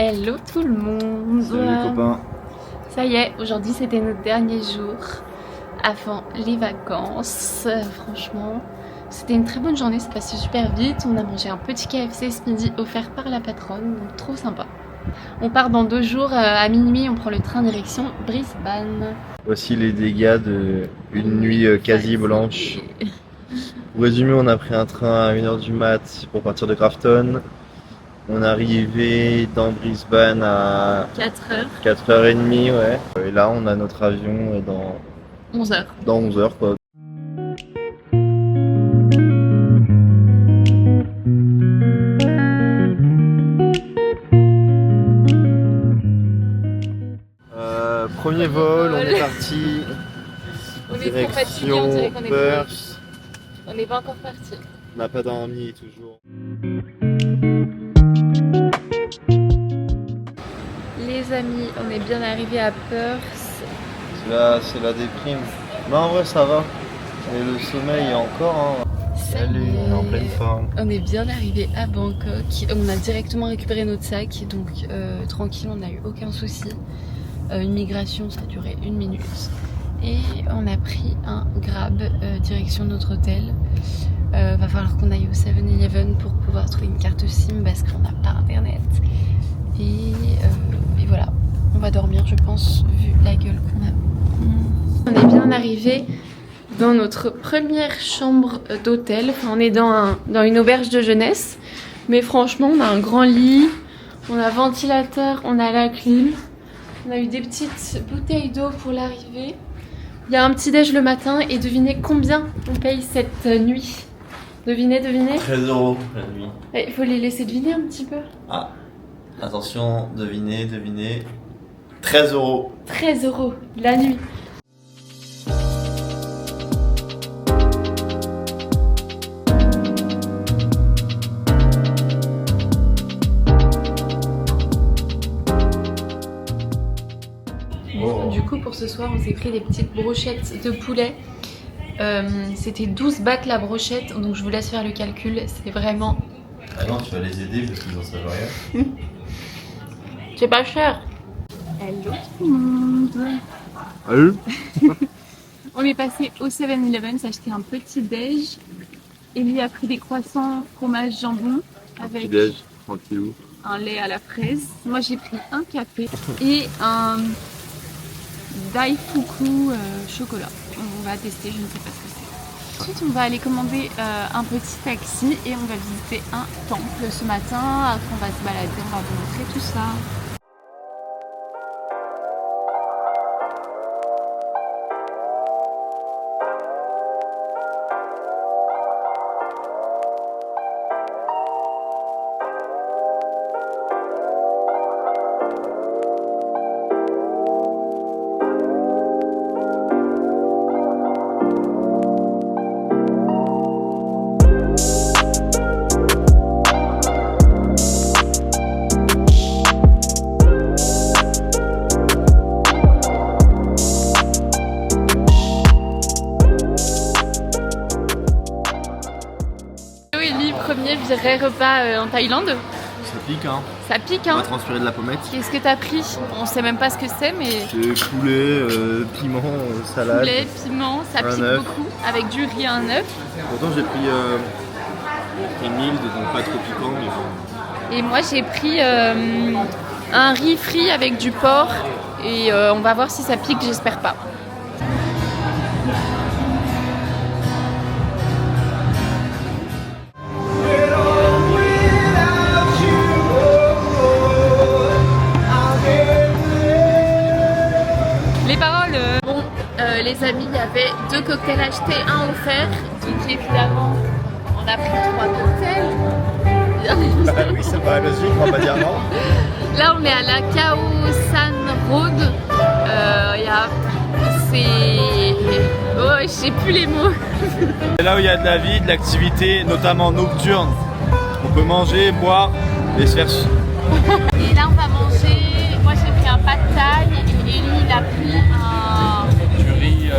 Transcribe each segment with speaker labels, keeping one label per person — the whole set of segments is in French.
Speaker 1: Hello tout le monde.
Speaker 2: Salut les copains.
Speaker 1: Ça y est, aujourd'hui c'était notre dernier jour avant les vacances. Franchement, c'était une très bonne journée, c'est passé super vite. On a mangé un petit KFC ce midi offert par la patronne, donc trop sympa. On part dans 2 jours à minuit, on prend le train direction Brisbane.
Speaker 2: Voici les dégâts d'une nuit quasi blanche. Pour résumer, on a pris un train à 1h du mat pour partir de Grafton. On est arrivé dans Brisbane à 4h30, ouais. Et là, on a notre avion dans
Speaker 1: 11h.
Speaker 2: Dans 11h, quoi. Premier vol, on est parti.
Speaker 1: On est trop fatigué, on dirait qu'on est
Speaker 2: Perth.
Speaker 1: On n'est pas encore parti.
Speaker 2: On n'a pas dormi toujours.
Speaker 1: Les amis, on est bien arrivé à Perth.
Speaker 2: C'est la déprime. Mais en vrai, ça va. Et le sommeil est encore. Salut, on est en pleine forme.
Speaker 1: On est bien arrivé à Bangkok. On a directement récupéré notre sac, donc tranquille, on n'a eu aucun souci. Une migration, ça a duré 1 minute. Et on a pris un Grab direction notre hôtel. Va falloir qu'on aille au 7-Eleven pour pouvoir trouver une carte SIM parce qu'on n'a pas internet. Et voilà, on va dormir je pense vu la gueule qu'on a. On est bien arrivé dans notre première chambre d'hôtel. Enfin, on est dans une auberge de jeunesse. Mais franchement, on a un grand lit, on a un ventilateur, on a la clim. On a eu des petites bouteilles d'eau pour l'arrivée. Il y a un petit déj le matin et devinez combien on paye cette nuit. Devinez.
Speaker 3: 13 € la nuit.
Speaker 1: Il faut les laisser deviner un petit peu.
Speaker 3: Ah, attention, devinez. 13 €.
Speaker 1: 13 € la nuit. Du coup, pour ce soir, on s'est pris des petites brochettes de poulet. C'était 12 bahts la brochette, donc je vous laisse faire le calcul. C'est vraiment...
Speaker 3: Ah non, tu vas les aider parce qu'ils en savent rien.
Speaker 1: C'est pas cher. Hello tout le monde.
Speaker 2: Salut.
Speaker 1: On est passé au 7-Eleven s'acheter un petit déj. Ellie a pris des croissants, fromage, jambon avec
Speaker 2: Déj, tranquillou.
Speaker 1: un lait à la fraise. Moi j'ai pris un café et un daifuku chocolat. On va tester, je ne sais pas ce que c'est. Ensuite on va aller commander un petit taxi et on va visiter un temple ce matin. Après on va se balader, on va vous montrer tout ça. Premier vrai repas en Thaïlande.
Speaker 2: Ça pique, hein.
Speaker 1: Ça pique,
Speaker 2: On
Speaker 1: hein.
Speaker 2: va transpirer de la pommette.
Speaker 1: Qu'est-ce que t'as pris? On sait même pas ce que c'est, mais...
Speaker 2: C'est poulet, piment, salade.
Speaker 1: Poulet, piment, ça pique beaucoup. Avec du riz, un œuf.
Speaker 2: Pourtant j'ai pris mild, donc pas trop piquant, mais bon.
Speaker 1: Et moi j'ai pris un riz frit avec du porc. Et on va voir si ça pique, j'espère pas. Les amis, il y avait 2 cocktails achetés, un offert. Donc évidemment, on a pris 3 cocktails.
Speaker 2: Bah oui, ça paraît logique, on va pas dire non.
Speaker 1: Là, on est à la Khao San Road. Oh, je sais plus les mots.
Speaker 2: C'est là où il y a de la vie, de l'activité, notamment nocturne. On peut manger, boire et se faire...
Speaker 1: Et là, on va manger. Moi, j'ai pris un pad thai et lui, il a pris un...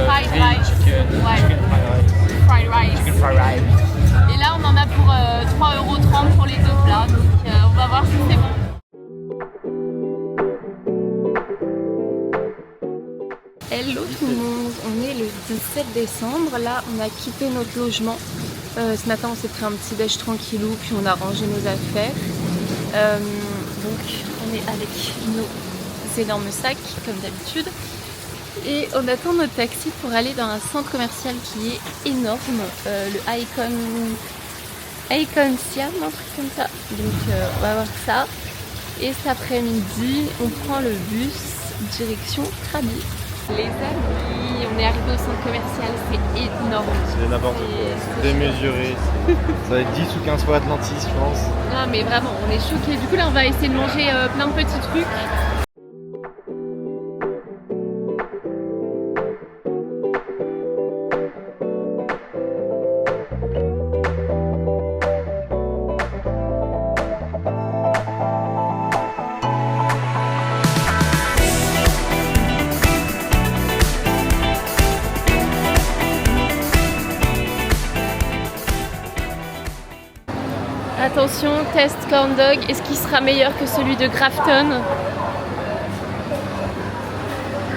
Speaker 1: fried rice. Fried rice. Et là, on en a pour 3,30 € pour les 2 plats. Donc, on va voir si c'est bon. Hello tout le monde, on est le 17 décembre, là on a quitté notre logement. Ce matin on s'est pris un petit déj tranquillou, puis on a rangé nos affaires. Donc on est avec nos énormes sacs comme d'habitude. Et on attend notre taxi pour aller dans un centre commercial qui est énorme, le Icon Siam, un truc comme ça. Donc on va voir ça. Et cet après-midi, on prend le bus direction Krabi. Les amis, on est arrivé au centre commercial, c'est énorme.
Speaker 2: C'est n'importe quoi, c'est démesuré. Ça va être 10 ou 15 fois Atlantis, je pense.
Speaker 1: Non mais vraiment, on est choqués. Du coup là, on va essayer de manger plein de petits trucs. Attention, test corn dog, est-ce qu'il sera meilleur que celui de Grafton?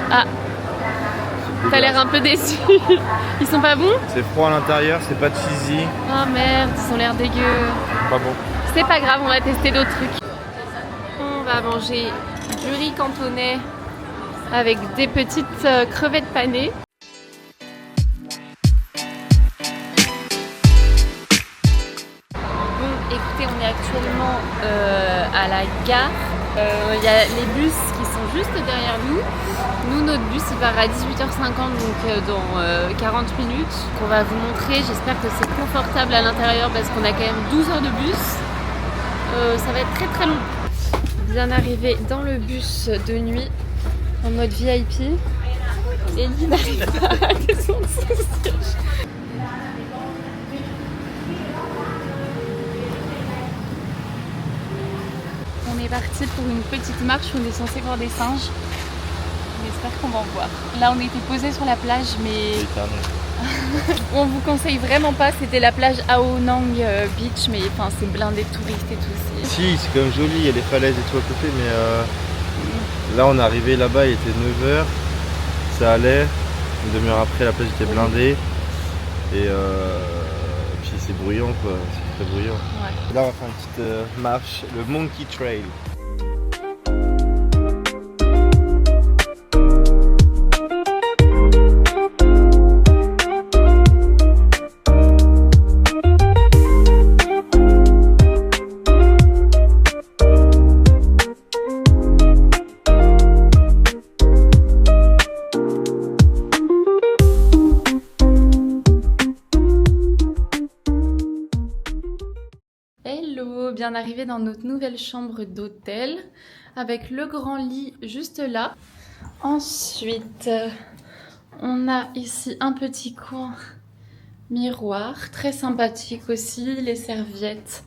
Speaker 1: Ah, t'as l'air un peu déçu. Ils sont pas bons?
Speaker 2: C'est froid à l'intérieur, c'est pas cheesy.
Speaker 1: Oh merde, ils ont l'air dégueu.
Speaker 2: Pas bon.
Speaker 1: C'est pas grave, on va tester d'autres trucs. On va manger du riz cantonais avec des petites crevettes panées. Écoutez, on est actuellement à la gare. Il y a les bus qui sont juste derrière nous. Nous, notre bus il part à 18h50, donc dans 40 minutes. On va vous montrer. J'espère que c'est confortable à l'intérieur parce qu'on a quand même 12 heures de bus. Ça va être très très long. Bien arrivé dans le bus de nuit en mode VIP. Ellie n'arrive pas à descendre son siège. On est parti pour une petite marche où on est censé voir des singes. J'espère qu'on va en voir. Là on était posé sur la plage mais on vous conseille vraiment pas, c'était la plage Aonang Beach mais enfin c'est blindé de touristes et tout.
Speaker 2: Si, c'est quand même joli, il y a les falaises et tout à côté mais là on est arrivé là-bas, il était 9h, ça allait, une demi-heure après la plage était blindée et puis c'est bruyant quoi, c'est très bruyant.
Speaker 1: Ouais.
Speaker 2: Là on va faire une petite marche, le Monkey Trail.
Speaker 1: Hello, bien arrivé dans notre nouvelle chambre d'hôtel avec le grand lit juste là. Ensuite, on a ici un petit coin miroir, très sympathique aussi, les serviettes.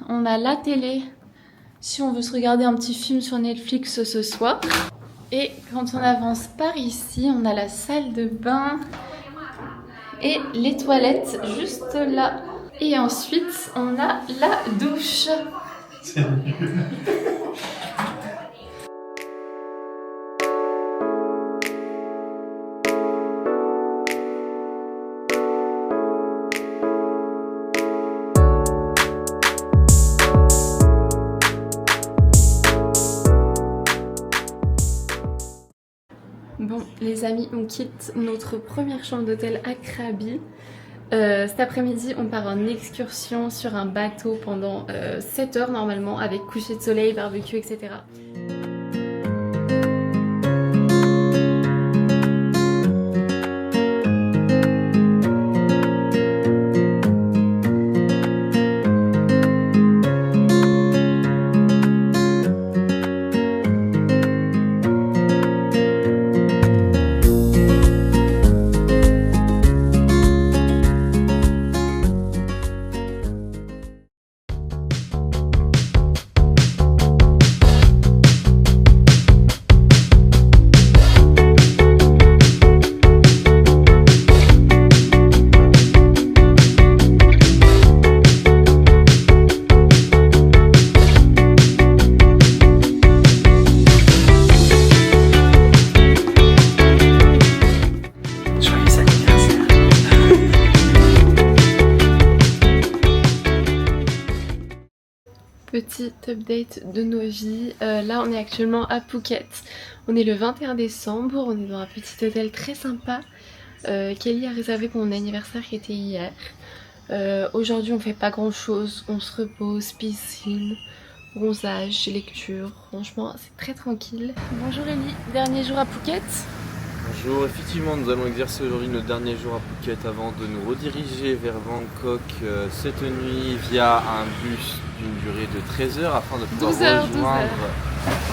Speaker 1: On a la télé si on veut se regarder un petit film sur Netflix ce soir. Et quand on avance par ici, on a la salle de bain et les toilettes juste là. Et ensuite, on a la douche. C'est nul. Bon, les amis, on quitte notre première chambre d'hôtel à Krabi. Cet après-midi, on part en excursion sur un bateau pendant 7 heures normalement, avec coucher de soleil, barbecue, etc. petit update de nos vies. Là on est actuellement à Phuket. On est le 21 décembre, on est dans un petit hôtel très sympa. Kelly a réservé pour mon anniversaire qui était hier. Aujourd'hui on fait pas grand chose, on se repose, piscine, bronzage, lecture. Franchement c'est très tranquille. Bonjour Ellie, dernier jour à Phuket.
Speaker 4: Bonjour, effectivement nous allons exercer aujourd'hui notre dernier jour à Phuket avant de nous rediriger vers Bangkok cette nuit via un bus d'une durée de 13 heures afin de pouvoir rejoindre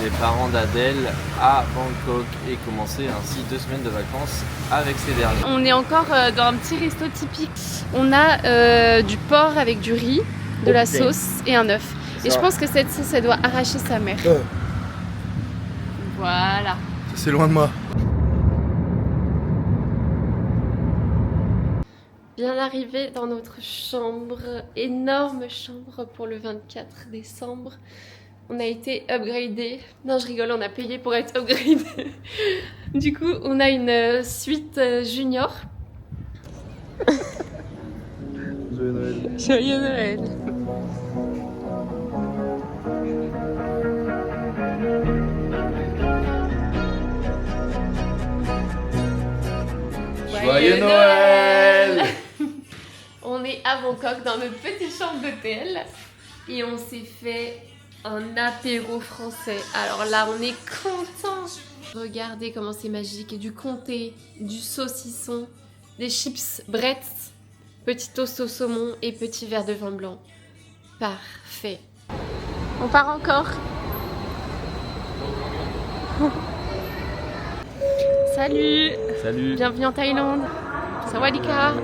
Speaker 4: les parents d'Adèle à Bangkok et commencer ainsi 2 semaines de vacances avec ces derniers.
Speaker 1: On est encore dans un petit resto typique. On a du porc avec du riz, de la sauce et un œuf. Et je pense que cette sauce elle doit arracher sa mère. Voilà.
Speaker 2: C'est loin de moi.
Speaker 1: Bien arrivé dans notre chambre, énorme chambre pour le 24 décembre. On a été upgradé. Non, je rigole, on a payé pour être upgradé. Du coup, on a une suite junior.
Speaker 2: Joyeux Noël.
Speaker 1: Joyeux Noël.
Speaker 4: Joyeux Noël!
Speaker 1: On est à Bangkok dans notre petite chambre d'hôtel et on s'est fait un apéro français. Alors là, on est content. Regardez comment c'est magique. Et du comté, du saucisson, des chips Bretz, petit toast au saumon et petit verre de vin blanc. Parfait. On part encore. Salut.
Speaker 4: Salut!
Speaker 1: Bienvenue en Thaïlande. Sawadika.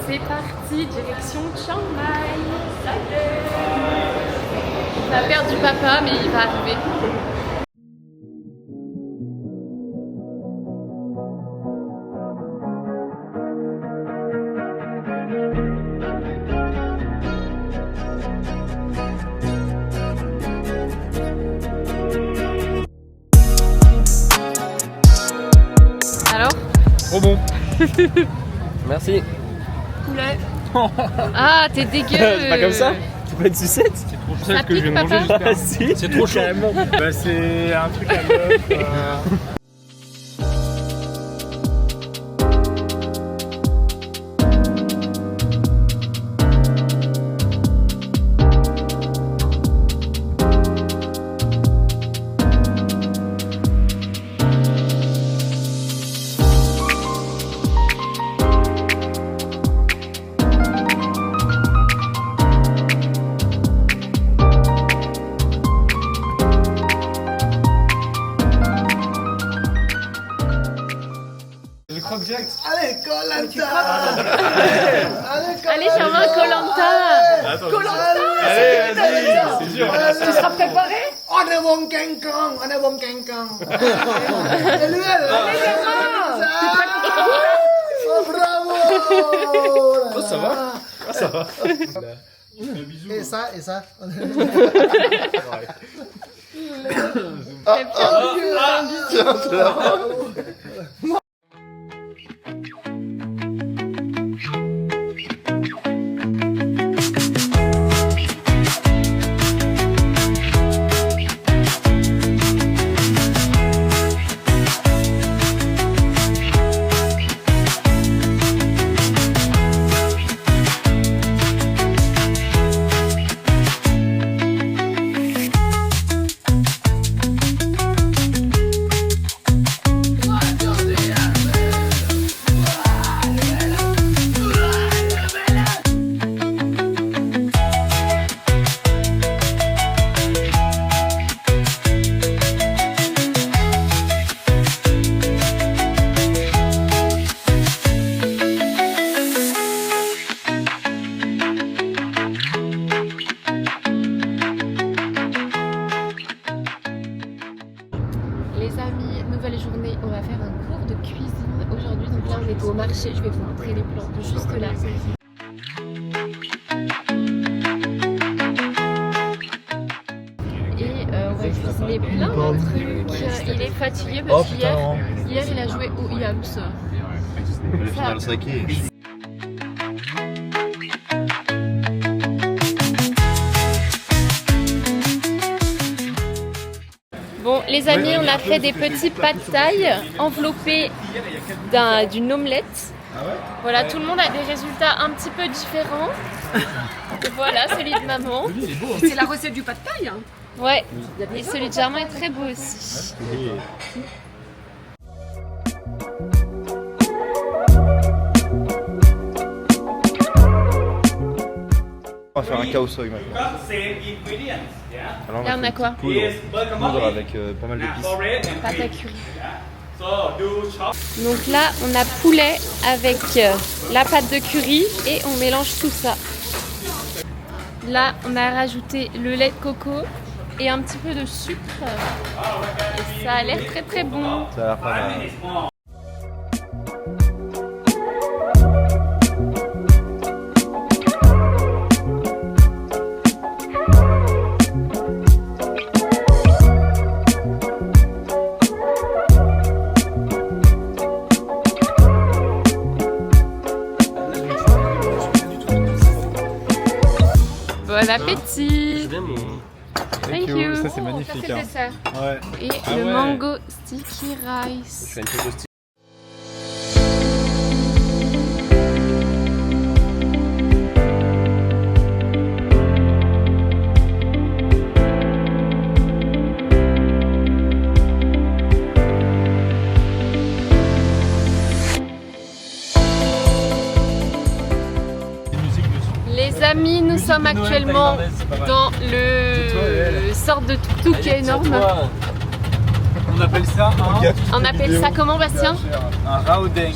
Speaker 1: C'est parti, direction Chiang Mai. Salut. On a perdu papa, mais il va arriver. Alors?
Speaker 4: Trop bon! Merci!
Speaker 1: Poulet. Ah, t'es dégueu.
Speaker 4: C'est pas comme ça? C'est pas une sucette?
Speaker 5: C'est trop
Speaker 1: Ça
Speaker 5: chaud que je viens de
Speaker 1: pique,
Speaker 5: manger,
Speaker 1: papa?
Speaker 5: j'espère.
Speaker 4: Si.
Speaker 5: C'est trop chaud.
Speaker 4: Carrément.
Speaker 5: Bah, c'est un truc à l'œuf. Je croque direct.
Speaker 2: Allez, Koh-Lanta.
Speaker 1: Allez, j'en veux un Koh-Lanta.
Speaker 4: Allez, vas-y! C'est sûr!
Speaker 1: Tu seras préparé?
Speaker 2: 我哋黃景江，我哋黃景江。你呢？Bravo!
Speaker 4: Oh, ça va? Ah, ça va!
Speaker 5: Un bisou.
Speaker 2: Et ça, et ça. Tiens, tu l'as.
Speaker 1: nouvelle journée, on va faire un cours de cuisine aujourd'hui. Donc là on est au marché, je vais vous montrer les plans juste là. Et on va cuisiner plein de trucs. Il est fatigué parce qu'hier il a joué au Yams.
Speaker 2: Le final saké.
Speaker 1: les amis, on a fait des petits pad thai enveloppés d'une omelette. Voilà, tout le monde a des résultats un petit peu différents. Voilà, celui de maman.
Speaker 6: C'est la recette du pad thai. Hein.
Speaker 1: Ouais, et celui de Germain est très beau aussi.
Speaker 2: On va faire un khao soi maintenant. Alors,
Speaker 1: Là, on a quoi?
Speaker 2: Poudre avec pas mal d'épices.
Speaker 1: Pâte à curry. Donc là, on a poulet avec la pâte de curry et on mélange tout ça. Là, on a rajouté le lait de coco et un petit peu de sucre. Et ça a l'air très très bon.
Speaker 2: Ça a l'air pas mal.
Speaker 1: Bon appétit! Thank you!
Speaker 5: Ça c'est magnifique.
Speaker 1: Ça, c'est le dessert.
Speaker 5: Ouais.
Speaker 1: Et
Speaker 5: Ah
Speaker 1: le
Speaker 5: ouais.
Speaker 1: mango sticky rice. Les amis, nous sommes actuellement dans le sorte de tuk-tuk énorme.
Speaker 5: On appelle ça
Speaker 1: On appelle ça comment, Bastien?
Speaker 5: un raodeng.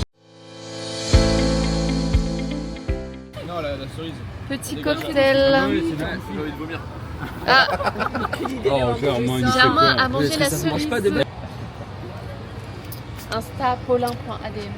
Speaker 5: Non, la cerise.
Speaker 1: Petit cocktail. Ah, Germain a mangé la cerise. Insta paulin.adm.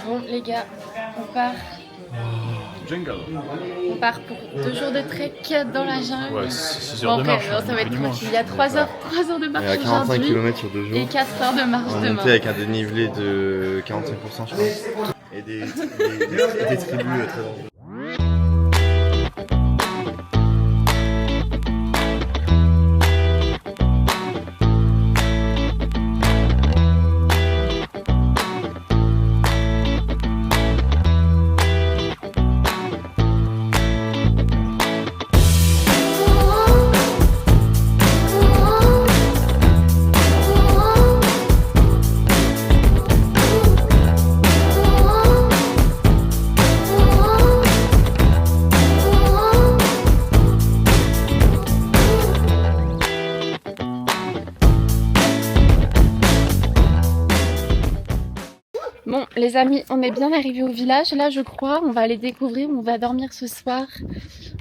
Speaker 1: Bon les gars, on part.
Speaker 5: Jungle.
Speaker 1: On part pour 2 jours de trek dans la jungle.
Speaker 5: Ouais, 6
Speaker 1: Bon,
Speaker 5: heures de
Speaker 1: après,
Speaker 5: marche.
Speaker 1: non, ça va être tranquille. Il y a 3 heures de marche
Speaker 2: Il y a 45
Speaker 1: aujourd'hui
Speaker 2: km sur 2 jours.
Speaker 1: et 4 heures de marche
Speaker 2: On va
Speaker 1: demain.
Speaker 2: monter avec un dénivelé de 45% je pense. Et des tribus très dangereuses.
Speaker 1: Bon les amis, on est bien arrivé au village là je crois, on va aller découvrir, on va dormir ce soir,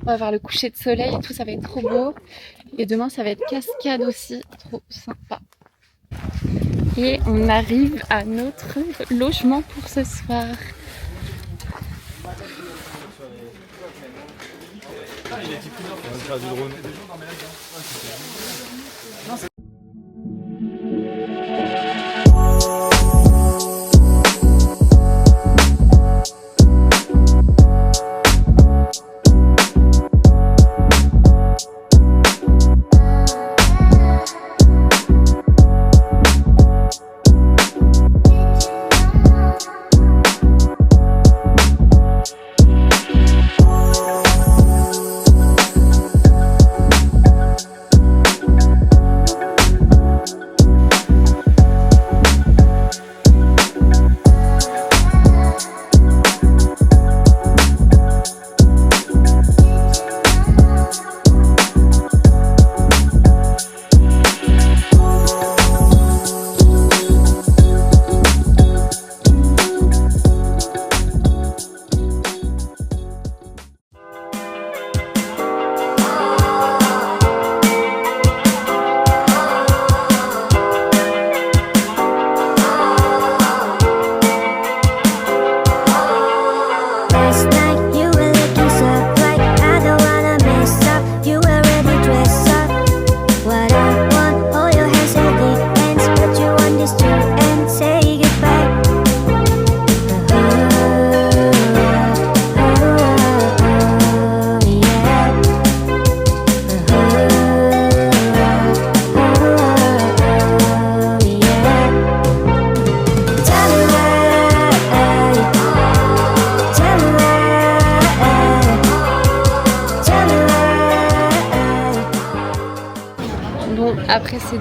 Speaker 1: on va voir le coucher de soleil et tout, ça va être trop beau. Et demain ça va être cascade aussi, trop sympa. Et on arrive à notre logement pour ce soir.
Speaker 5: On va faire du drone.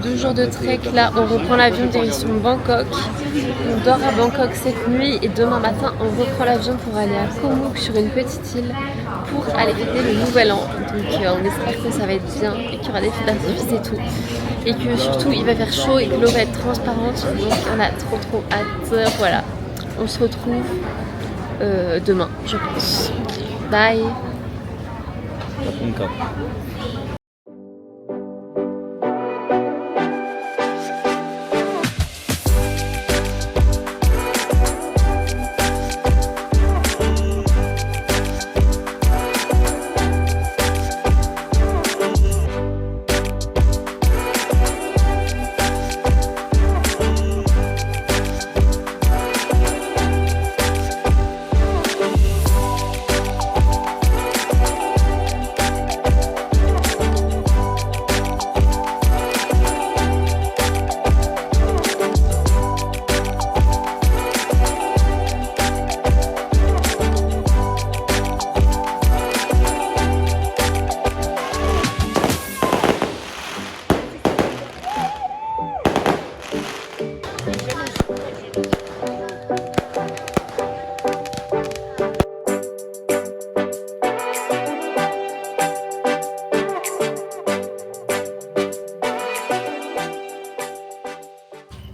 Speaker 1: 2 jours de trek. Là, on reprend l'avion direction Bangkok. On dort à Bangkok cette nuit et demain matin, on reprend l'avion pour aller à Koh Mook sur une petite île pour aller fêter le nouvel an. Donc on espère que ça va être bien et qu'il y aura des feux d'artifice et tout. Et que surtout il va faire chaud et que l'eau va être transparente. Donc on a trop hâte. Voilà, on se retrouve demain, je pense. Bye.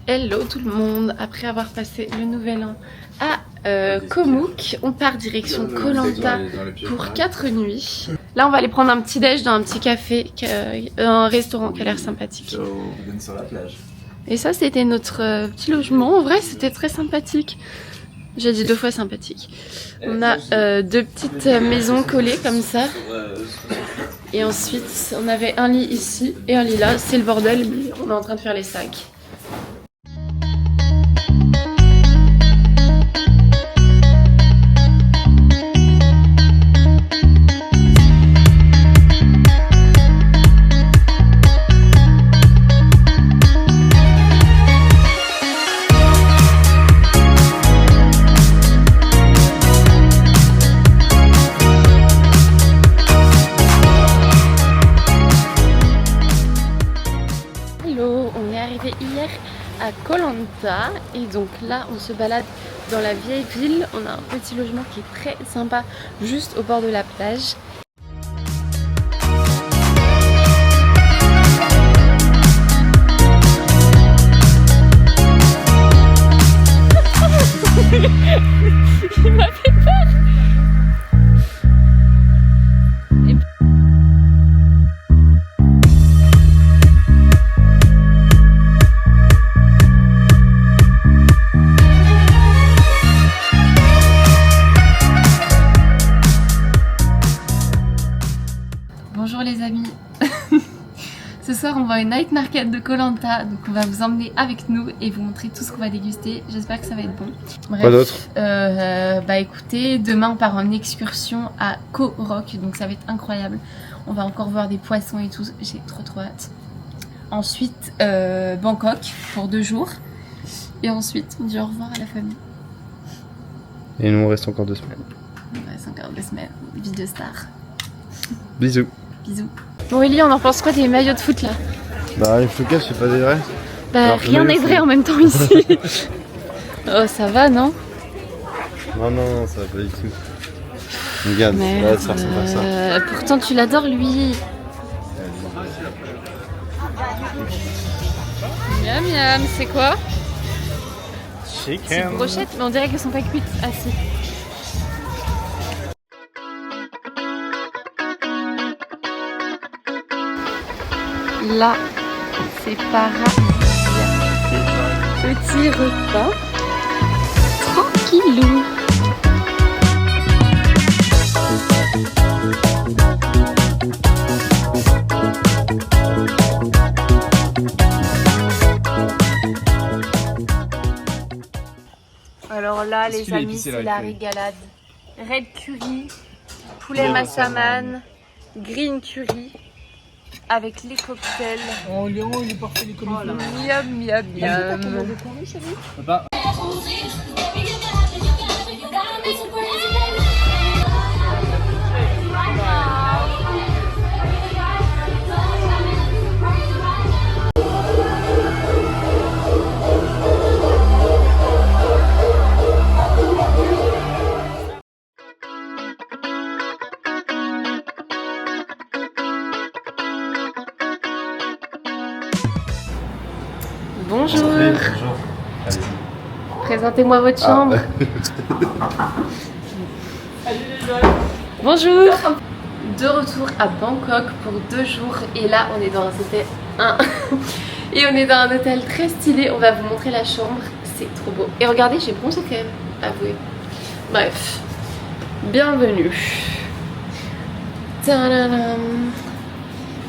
Speaker 1: Hello tout le monde, après avoir passé le nouvel an à Koh Mook, on part direction Koh Lanta pour 4 nuits. Là on va aller prendre un petit déj dans un petit café, un restaurant qui a l'air sympathique.
Speaker 3: Sur la plage.
Speaker 1: Et ça c'était notre petit logement, en vrai c'était très sympathique. J'ai dit 2 fois sympathique. On a 2 petites maisons collées comme ça. Et ensuite on avait un lit ici et un lit là, c'est le bordel mais on est en train de faire les sacs. Hier à Koh Lanta et donc là on se balade dans la vieille ville. On a un petit logement qui est très sympa juste au bord de la plage. Il m'a fait peur. Bonjour les amis. Ce soir on va au night market de Koh Lanta, donc on va vous emmener avec nous et vous montrer tout ce qu'on va déguster. J'espère que ça va être bon. Bref,
Speaker 2: quoi d'autre?
Speaker 1: Bah écoutez, demain on part en excursion à Koh Rock, donc ça va être incroyable. On va encore voir des poissons et tout, j'ai trop hâte. Ensuite Bangkok pour 2 jours et ensuite on dit au revoir à la famille.
Speaker 2: Et nous on reste encore 2 semaines.
Speaker 1: On reste encore 2 semaines, vie de star.
Speaker 2: Bisous.
Speaker 1: Bisous. Bon Ellie, on en pense quoi des maillots de foot là?
Speaker 2: Bah les focus c'est pas des vrais.
Speaker 1: Bah
Speaker 2: alors,
Speaker 1: rien n'est vrai en même temps ici. Oh ça va non?
Speaker 2: Non, ça va pas du tout. Regarde, là ça ressemble à ça.
Speaker 1: Pourtant tu l'adores lui. Miam miam, c'est quoi? C'est une brochette, mais on dirait qu'elles sont pas cuites. Ah si. Là, c'est paradis. Petit repas. Tranquillou. Alors là, les amis, c'est la régalade. Red curry, poulet massaman, green curry. Avec les cocktails.
Speaker 5: Oh, Léon, il est parfait, les comédiens.
Speaker 1: Miam, miam, miam.
Speaker 5: Papa.
Speaker 1: Présentez-moi votre chambre. Bonjour. De retour à Bangkok pour 2 jours et là on est dans c'était un et on est dans un hôtel très stylé. On va vous montrer la chambre, c'est trop beau. Et regardez, j'ai bronzé quand même, avouez. Bref, bienvenue. Tadadam.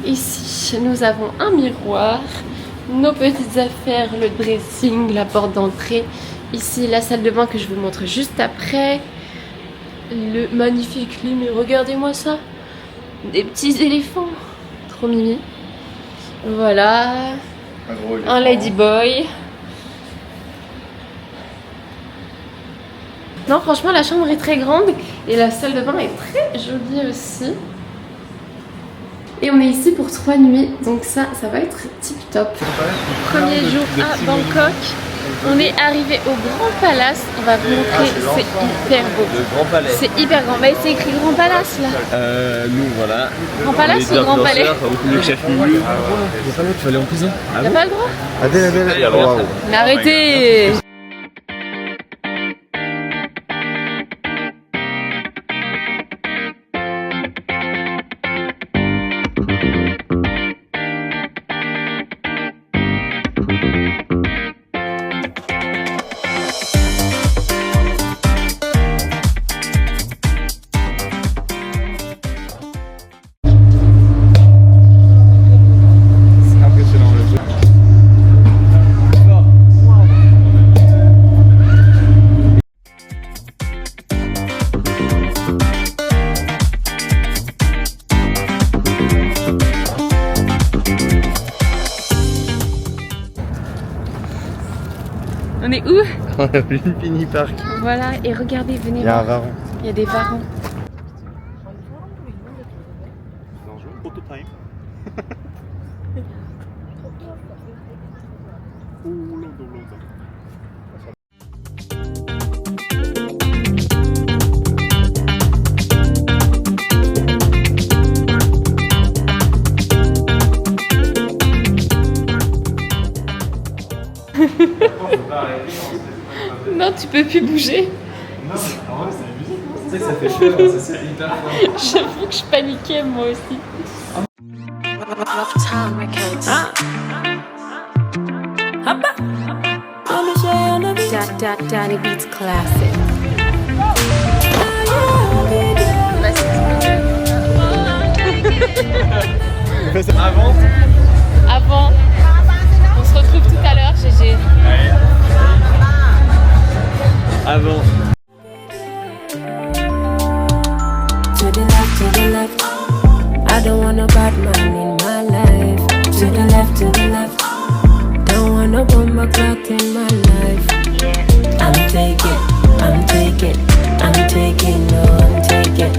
Speaker 1: Ici nous avons un miroir, nos petites affaires, le dressing, la porte d'entrée. Ici la salle de bain que je vous montre juste après. Le magnifique lit, mais regardez-moi ça. Des petits éléphants. Trop mimi. Voilà. Un ladyboy. Non, franchement, la chambre est très grande. Et la salle de bain est très jolie aussi. Et on est ici pour 3 nuits. Donc ça va être tip top. Premier jour à Bangkok. On est arrivé au Grand Palace. On va vous montrer. C'est hyper beau.
Speaker 4: Le Grand Palais.
Speaker 1: C'est hyper grand. Bah, c'est écrit Grand Palace là.
Speaker 4: Nous voilà.
Speaker 1: Grand Palace ou Grand Palais?
Speaker 4: Le chef Lulu. Il n'y a pas l'autre, tu vas aller en prison.
Speaker 1: Y'a pas le droit?
Speaker 2: Adèle. Waouh.
Speaker 1: Mais arrêtez! On est où?
Speaker 2: On a vu une mini parc.
Speaker 1: Voilà, et regardez, venez
Speaker 2: Il y a un
Speaker 1: voir.
Speaker 2: varan.
Speaker 1: Il y a des varans. Non, tu peux plus bouger.
Speaker 4: Non, en vrai, c'est amusant. C'est ça que ça fait peur, c'est hyper fort.
Speaker 1: J'avoue que je paniquais moi aussi.
Speaker 7: Danny Beats Classic.
Speaker 1: Avant. On se retrouve tout à l'heure, GG.
Speaker 4: Avant.
Speaker 7: To the left, I don't want a bad man in my life. To the left, don't want no bomber clock in my life. I'm taking, no, I'm taking. No, I'm taking.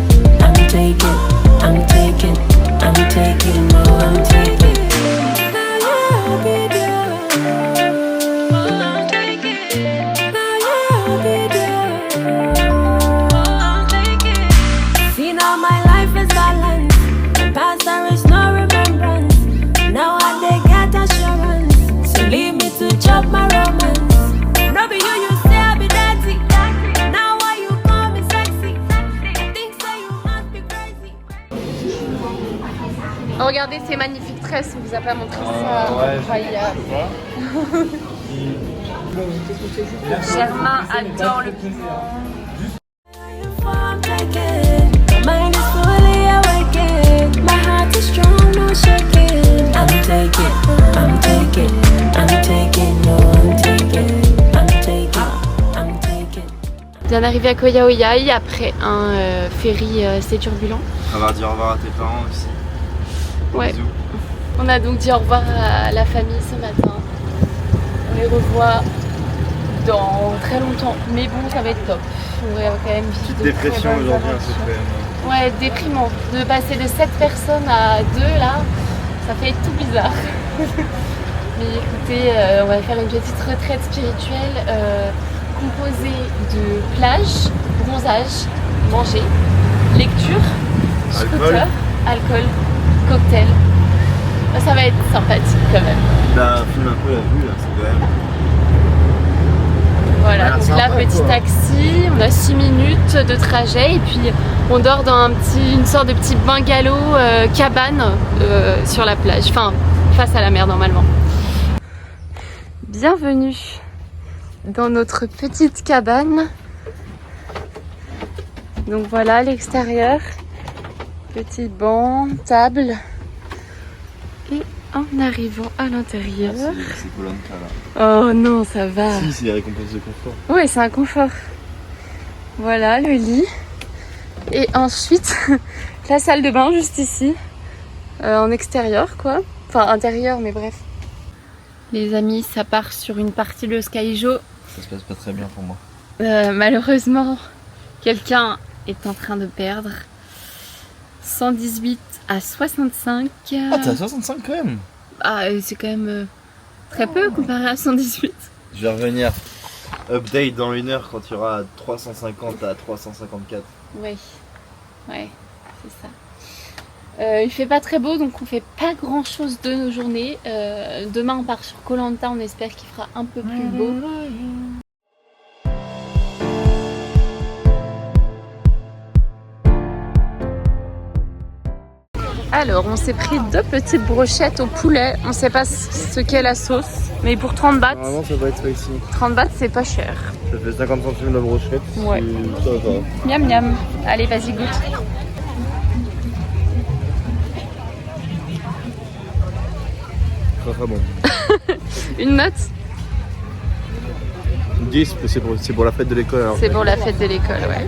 Speaker 7: See now my life is balanced. The past there is no remembrance. Now I they get assurance. So leave me to chop my romance. No be you say I be dirty. Now why you call me sexy? Think say you must be crazy.
Speaker 1: Oh, regardez ces magnifiques tresses, on vous a pas montré ça. Incroyable. Germain adore le piment.
Speaker 7: I'm taking. My mind is fully awakened. My heart is strong, no shaking. I'm taking. No, I'm taking.
Speaker 1: Bien arrivé à Koh Yao Yai après un ferry assez turbulent.
Speaker 4: On va dire au revoir à tes parents aussi.
Speaker 1: Ouais.
Speaker 4: Bisous.
Speaker 1: On a donc dit au revoir à la famille ce matin. On les revoit dans très longtemps. Mais bon, ça va être top. On va quand même vivre de très
Speaker 2: Dépression
Speaker 1: bonnes
Speaker 2: aujourd'hui, un peu
Speaker 1: aventures.
Speaker 2: quand même.
Speaker 1: Ouais, déprimant. De passer de 7 personnes à 2 là, ça fait tout bizarre. Mais écoutez, on va faire une petite retraite spirituelle composée de plage, bronzage, manger, lecture, scooter, alcool, cocktail. Ça va être sympathique quand même.
Speaker 2: Bah, filme un peu la vue là, c'est quand même.
Speaker 1: Voilà, Donc là, petit taxi, on a 6 minutes de trajet et puis on dort dans une sorte de petit bungalow cabane sur la plage, enfin face à la mer normalement. Bienvenue dans notre petite cabane. Donc voilà l'extérieur, petit banc, table. Et en arrivant à l'intérieur...
Speaker 2: C'est Koh-Lanta là.
Speaker 1: Oh non, ça va.
Speaker 2: Si, c'est les récompenses de confort.
Speaker 1: Oui, c'est un confort. Voilà le lit. Et ensuite, la salle de bain juste ici. En extérieur quoi. Enfin intérieur mais bref. Les amis, ça part sur une partie de Skyjo.
Speaker 3: Ça se passe pas très bien pour moi.
Speaker 1: Malheureusement, quelqu'un est en train de perdre. 118 à 65.
Speaker 3: Ah, t'es à 65 quand même.
Speaker 1: Ah, c'est quand même très peu comparé à 118.
Speaker 2: Je vais revenir. Update dans 1 heure quand il y aura 350 à 354.
Speaker 1: Oui, ouais, c'est ça. Il fait pas très beau donc on fait pas grand chose de nos journées. Demain on part sur Koh-Lanta, on espère qu'il fera un peu plus beau. Alors on s'est pris 2 petites brochettes au poulet, on sait pas ce qu'est la sauce, mais pour 30 bahts,
Speaker 2: Normalement ça va être spicy.
Speaker 1: 30 bahts c'est pas cher.
Speaker 2: Ça fait 50 centimes la brochette.
Speaker 1: Ouais.
Speaker 2: Ça va.
Speaker 1: Miam miam, allez vas-y goûte.
Speaker 2: Très très bon.
Speaker 1: Une note?
Speaker 2: 10, c'est pour la fête de l'école alors.
Speaker 1: C'est pour la fête de l'école, ouais.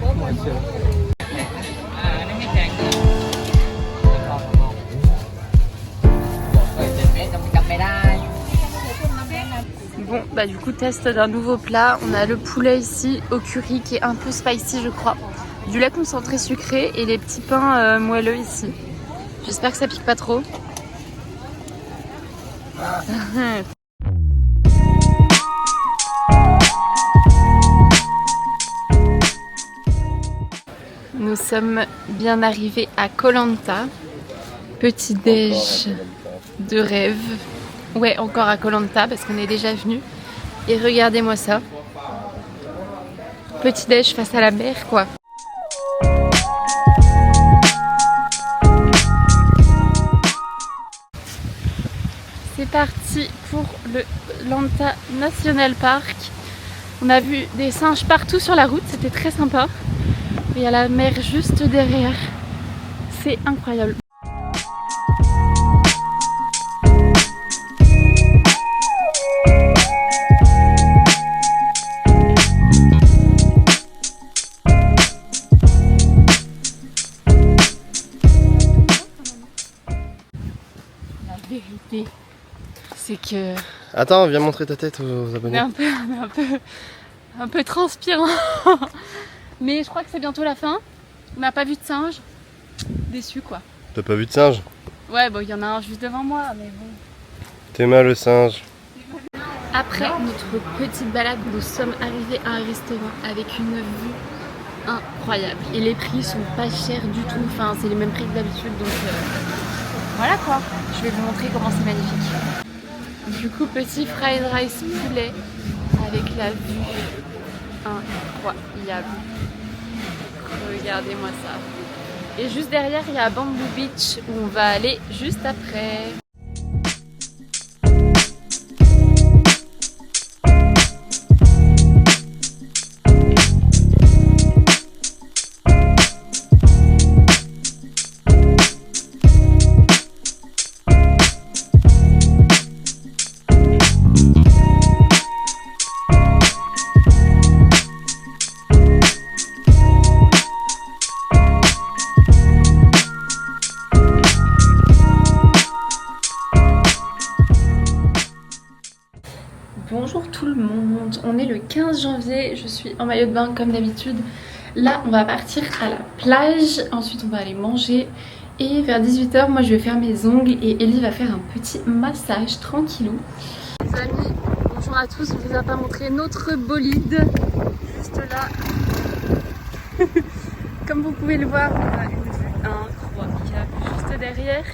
Speaker 1: Bon, bah du coup, test d'un nouveau plat. On a le poulet ici au curry qui est un peu spicy, je crois. Du lait concentré sucré et les petits pains moelleux ici. J'espère que ça pique pas trop. Nous sommes bien arrivés à Koh-Lanta. Petit déj de rêve. Ouais, encore à Koh-Lanta parce qu'on est déjà venu. Et regardez-moi ça. Petit déj face à la mer, quoi. C'est parti pour le Lanta National Park. On a vu des singes partout sur la route, c'était très sympa. Il y a la mer juste derrière. C'est incroyable. La vérité, c'est que
Speaker 2: Attends, viens montrer ta tête aux abonnés.
Speaker 1: on est un peu transpirant. Mais je crois que c'est bientôt la fin. On n'a pas vu de singe. Déçu quoi.
Speaker 2: T'as pas vu de singe?
Speaker 1: Ouais, bon, il y en a un juste devant moi, mais bon.
Speaker 2: T'es mal le singe.
Speaker 1: Après notre petite balade, nous sommes arrivés à un restaurant avec une vue incroyable. Et les prix sont pas chers du tout. Enfin, c'est les mêmes prix que d'habitude, donc voilà quoi. Je vais vous montrer comment c'est magnifique. Du coup, petit fried rice poulet avec la vue incroyable. Regardez-moi ça. Et juste derrière, il y a Bamboo Beach où on va aller juste après. Bonjour tout le monde, on est le 15 janvier, je suis en maillot de bain comme d'habitude. Là on va partir à la plage, ensuite on va aller manger et vers 18 h moi je vais faire mes ongles et Ellie va faire un petit massage tranquillou. Les amis, bonjour à tous, on vous a pas montré notre bolide, juste là. Comme vous pouvez le voir, on a une vue incroyable juste derrière.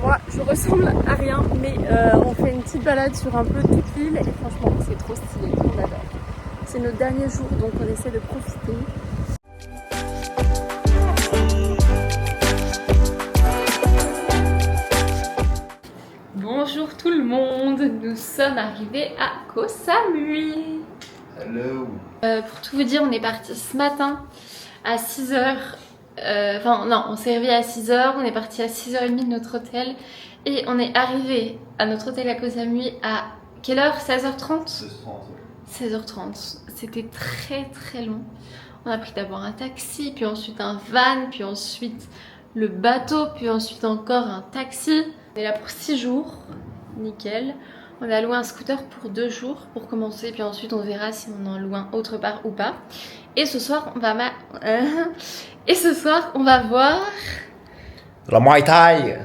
Speaker 1: Moi je ressemble à rien mais on fait une petite balade sur un peu toute l'île et franchement c'est trop stylé, on adore.
Speaker 8: C'est notre dernier jour, donc on essaie de profiter.
Speaker 1: Bonjour tout le monde, nous sommes arrivés à Koh Samui.
Speaker 2: Hello.
Speaker 1: Pour tout vous dire, on est parti ce matin à 6h. Enfin non, on s'est réveillé à 6h, on est parti à 6h30 de notre hôtel. Et on est arrivé à notre hôtel à Koh Samui à quelle heure? 16h30 16h30. C'était très très long. On a pris d'abord un taxi, puis ensuite un van, puis ensuite le bateau, puis ensuite encore un taxi. On est là pour 6 jours, nickel. On a loué un scooter pour 2 jours pour commencer, puis ensuite on verra si on en loue un autre part ou pas. Et ce soir on va voir
Speaker 3: La Muay Thai.